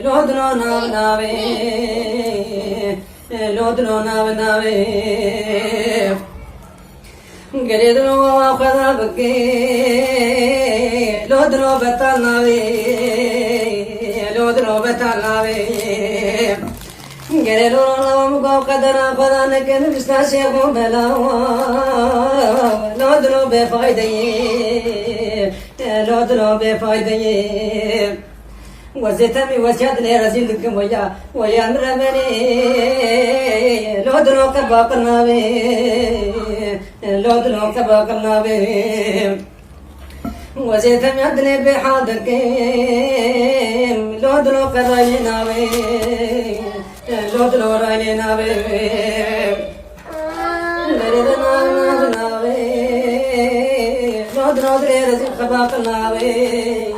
Lodro nave, Lodro nave, Geredro Khadabke, Lodro Batanave, Lodro Batanave, Geredro Kadara Badanake, Vistashia Belawa, Lodro Befide, Lodro Befide. وزيتمي وزيادني رزيل لكم ويا مرمني لودنو كباقنا بي لودنو كباقنا بي وزيتمي عدني بحادك لودنو كراينا بي لودنو راينا بي لودنو دري رزيل كباقنا بي